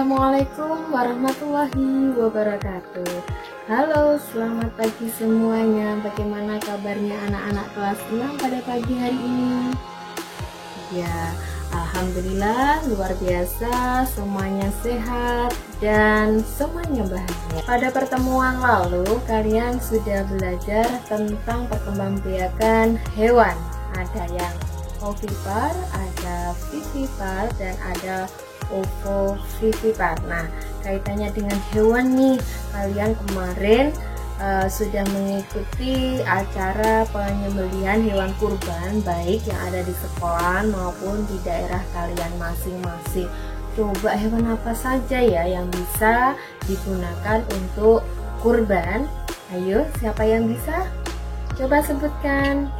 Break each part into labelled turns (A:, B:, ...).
A: Assalamualaikum warahmatullahi wabarakatuh. Halo, selamat pagi semuanya. Bagaimana kabarnya anak-anak kelas 6 pada pagi hari ini? Ya, alhamdulillah luar biasa, semuanya sehat dan semuanya bahagia. Pada pertemuan lalu kalian sudah belajar tentang perkembangbiakan hewan. Ada yang ovipar, ada vivipar, dan ada ovovivipar. Nah, kaitannya dengan hewan nih, kalian kemarin sudah mengikuti acara penyembelihan hewan kurban, baik yang ada di sekolah maupun di daerah kalian masing-masing. Coba hewan apa saja ya yang bisa digunakan untuk kurban? Ayo, siapa yang bisa? Coba sebutkan.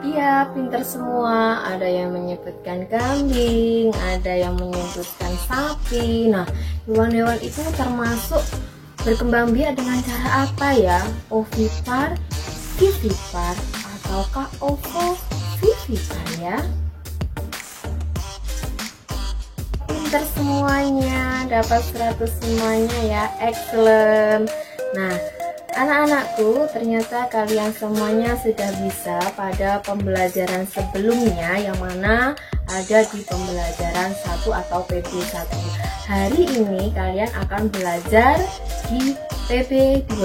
A: Iya, pintar semua. Ada yang menyebutkan kambing, ada yang menyebutkan sapi. Nah, hewan-hewan itu termasuk berkembang biak dengan cara apa ya? Ovipar, vivipar, ataukah ovovivipar ya? Pintar semuanya, dapat 100 semuanya ya. Excellent. Nah, anak-anakku, ternyata kalian semuanya sudah bisa pada pembelajaran sebelumnya, yang mana ada di pembelajaran 1 atau PB1. Hari ini kalian akan belajar di PB2.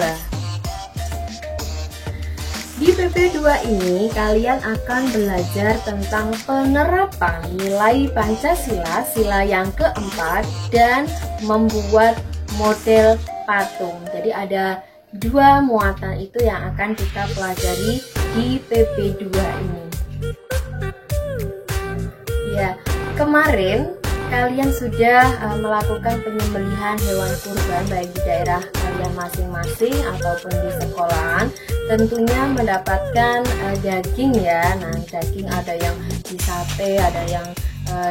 A: Di PB2 ini kalian akan belajar tentang penerapan nilai Pancasila, sila yang keempat, dan membuat model patung. Jadi ada dua muatan itu yang akan kita pelajari di PB2 ini. Ya, kemarin kalian sudah melakukan penyembelihan hewan kurban baik di daerah kalian masing-masing ataupun di sekolahan. Tentunya mendapatkan daging ya. Nah, daging ada yang di sate, ada yang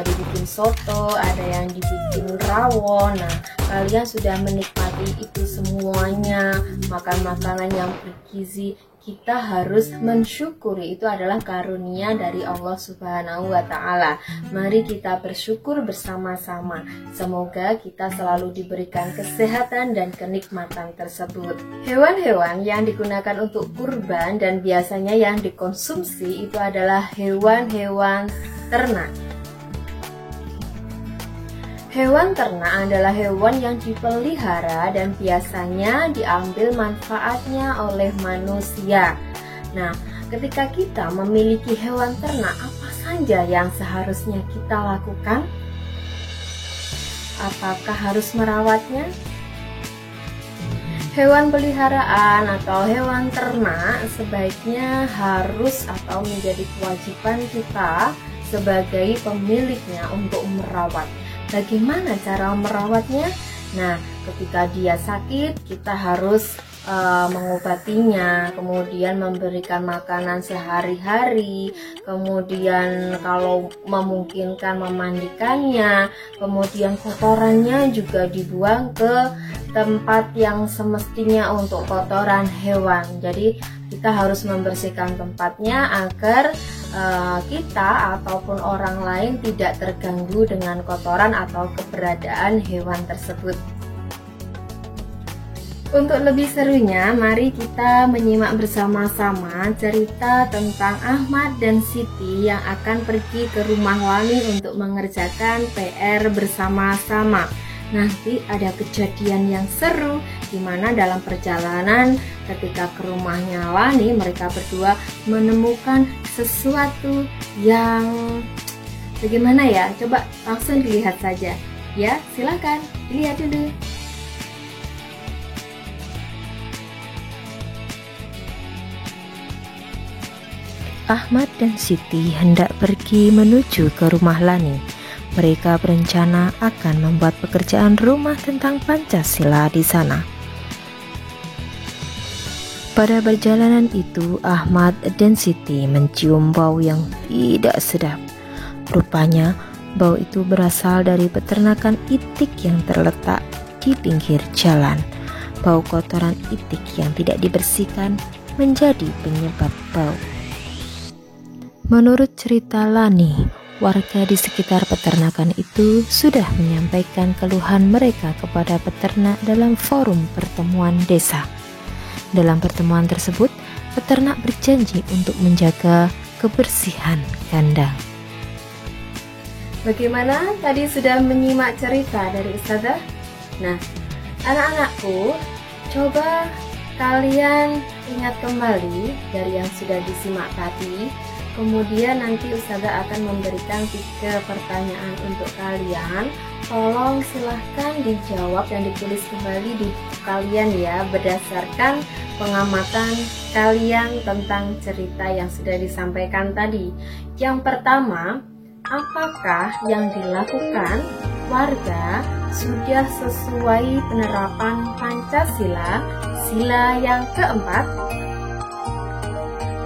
A: dibikin soto, ada yang dibikin rawon. Nah, kalian sudah menikmati itu semuanya, makan makanan yang bergizi. Kita harus mensyukuri, itu adalah karunia dari Allah Subhanahu wa Ta'ala. Mari kita bersyukur bersama-sama. Semoga kita selalu diberikan kesehatan dan kenikmatan tersebut. Hewan-hewan yang digunakan untuk kurban dan biasanya yang dikonsumsi itu adalah hewan-hewan ternak. Hewan ternak adalah hewan yang dipelihara dan biasanya diambil manfaatnya oleh manusia. Nah, ketika kita memiliki hewan ternak, apa saja yang seharusnya kita lakukan? Apakah harus merawatnya? Hewan peliharaan atau hewan ternak sebaiknya harus atau menjadi kewajiban kita sebagai pemiliknya untuk merawat. Bagaimana cara merawatnya? Nah, ketika dia sakit, kita harus mengobatinya, kemudian memberikan makanan sehari-hari, kemudian kalau memungkinkan memandikannya, kemudian kotorannya juga dibuang ke tempat yang semestinya untuk kotoran hewan. Jadi kita harus membersihkan tempatnya agar kita ataupun orang lain tidak terganggu dengan kotoran atau keberadaan hewan tersebut. Untuk lebih serunya, mari kita menyimak bersama-sama cerita tentang Ahmad dan Siti yang akan pergi ke rumah Lani untuk mengerjakan PR bersama-sama. Nanti ada kejadian yang seru di mana dalam perjalanan ketika ke rumahnya Lani, mereka berdua menemukan sesuatu yang bagaimana ya? Coba langsung dilihat saja. Ya, silakan dilihat dulu.
B: Ahmad dan Siti hendak pergi menuju ke rumah Lani. Mereka berencana akan membuat pekerjaan rumah tentang Pancasila di sana. Pada perjalanan itu, Ahmad dan Siti mencium bau yang tidak sedap. Rupanya, bau itu berasal dari peternakan itik yang terletak di pinggir jalan. Bau kotoran itik yang tidak dibersihkan menjadi penyebab bau. Menurut cerita Lani, warga di sekitar peternakan itu sudah menyampaikan keluhan mereka kepada peternak dalam forum pertemuan desa. Dalam pertemuan tersebut, peternak berjanji untuk menjaga kebersihan kandang.
A: Bagaimana? Tadi sudah menyimak cerita dari Ustazah? Nah, anak-anakku, coba kalian ingat kembali dari yang sudah disimak tadi. Kemudian nanti Ustazah akan memberikan 3 pertanyaan untuk kalian. Tolong silahkan dijawab dan ditulis kembali di buku kalian ya, berdasarkan pengamatan kalian tentang cerita yang sudah disampaikan tadi. Yang pertama, apakah yang dilakukan warga sudah sesuai penerapan Pancasila, sila yang keempat?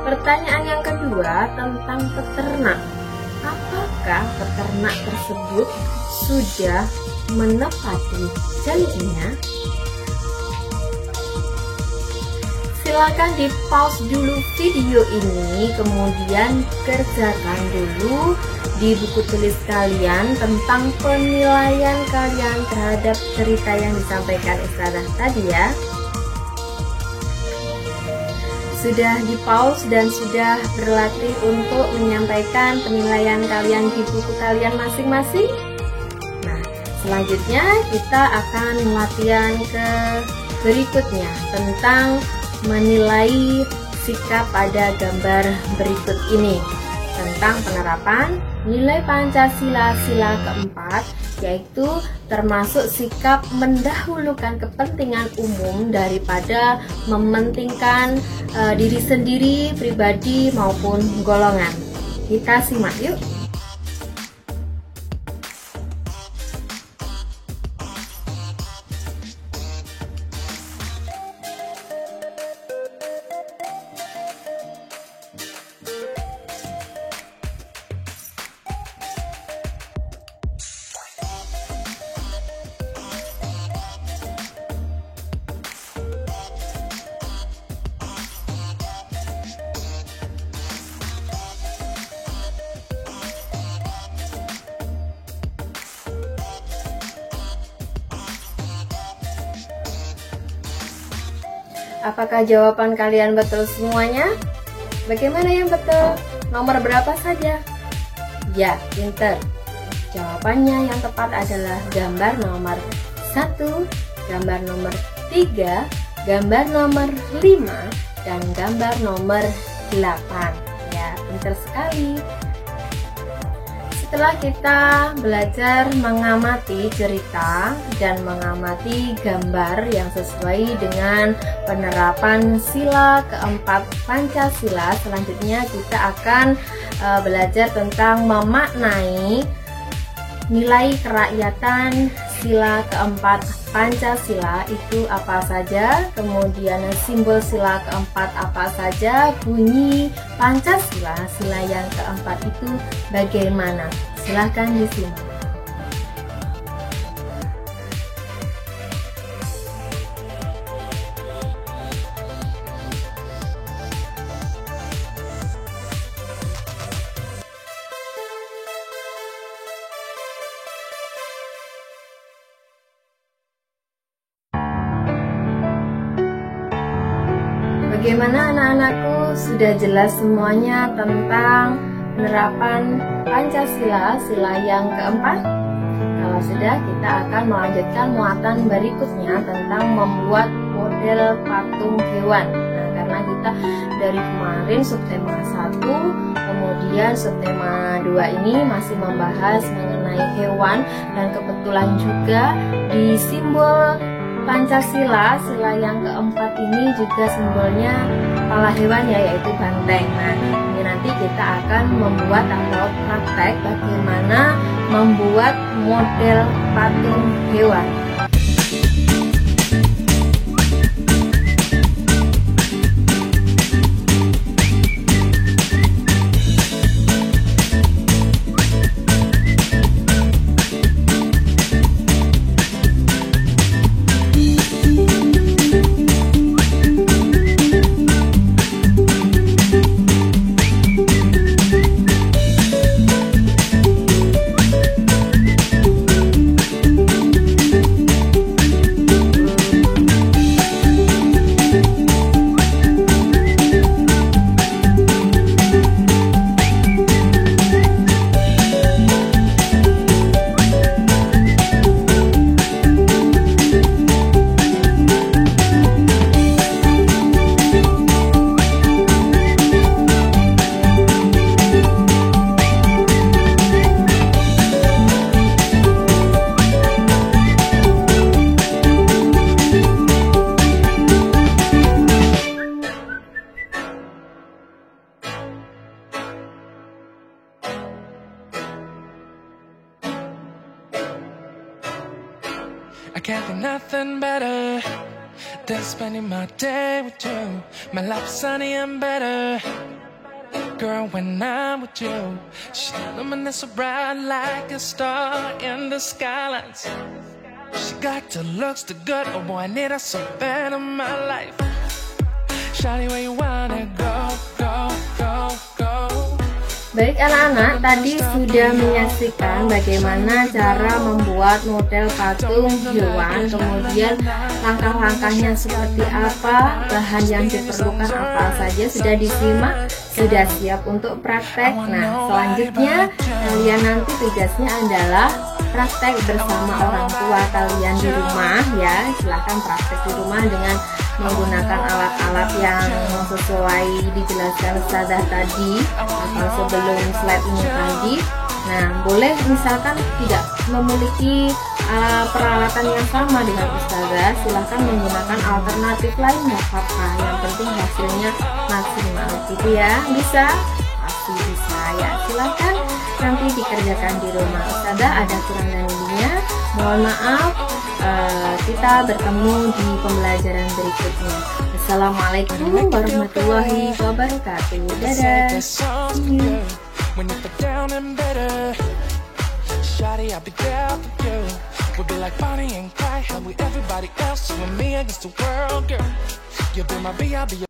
A: Pertanyaan yang kedua tentang peternak. Apakah peternak tersebut sudah menepati janjinya? Silakan di pause dulu video ini, kemudian kerjakan dulu di buku tulis kalian tentang penilaian kalian terhadap cerita yang disampaikan Ustazah tadi ya. Sudah di pause dan sudah berlatih untuk menyampaikan penilaian kalian di buku kalian masing-masing. Nah, selanjutnya kita akan latihan ke berikutnya tentang menilai sikap pada gambar berikut ini tentang penerapan nilai Pancasila sila keempat, yaitu termasuk sikap mendahulukan kepentingan umum daripada mementingkan diri sendiri, pribadi maupun golongan. Kita simak yuk. Apakah jawaban kalian betul semuanya? Bagaimana yang betul? Nomor berapa saja? Ya, pinter. Jawabannya yang tepat adalah gambar nomor 1, gambar nomor 3, gambar nomor 5, dan gambar nomor 8. Ya, pinter sekali. Setelah kita belajar mengamati cerita dan mengamati gambar yang sesuai dengan penerapan sila keempat Pancasila, selanjutnya kita akan belajar tentang memaknai nilai kerakyatan sila keempat Pancasila itu apa saja, kemudian simbol sila keempat apa saja, bunyi Pancasila sila yang keempat itu bagaimana. Silahkan disimak. Bagaimana anak-anakku? Sudah jelas semuanya tentang penerapan Pancasila sila yang keempat? Kalau sudah, kita akan melanjutkan muatan berikutnya tentang membuat model patung hewan. Nah, karena kita dari kemarin subtema 1, kemudian subtema 2 ini masih membahas mengenai hewan, dan kebetulan juga di simbol Pancasila sila yang keempat ini juga simbolnya kepala hewan ya, yaitu banteng. Nah, ini nanti kita akan membuat atau praktek bagaimana membuat model patung hewan.
C: I can't think nothing better than spending my day with you. My life's sunny and better, girl, when I'm with you. She's luminous so bright like a star in the skylines. She got the looks, the good, oh boy, I need her so bad in my life. Shawty, where you wanna go, go, go, go.
A: Baik anak-anak, tadi sudah menyaksikan bagaimana cara membuat model patung hewan, kemudian langkah-langkahnya seperti apa, bahan yang diperlukan apa saja sudah disimak, sudah siap untuk praktek. Nah, selanjutnya kalian nanti tugasnya adalah praktek bersama orang tua kalian di rumah ya. Silahkan praktek di rumah dengan menggunakan alat-alat yang sesuai dijelaskan Ustazah tadi atau sebelum slide ini tadi. Nah, boleh misalkan tidak memiliki peralatan yang sama dengan Ustazah, silahkan menggunakan alternatif lain, nggak apa-apa, yang penting hasilnya maksimal gitu ya. Bisa? Pasti bisa ya, silahkan nanti dikerjakan di rumah. Ustazah ada kurang dan lebihnya, mohon maaf. Kita bertemu di pembelajaran berikutnya. Assalamualaikum warahmatullahi wabarakatuh. Dadah.
C: When you put down and better, shawty, I'll be there for you. We'll be like Bonnie and Clyde, how we everybody else, you and me against the world, girl. You'll be my B, I'll be your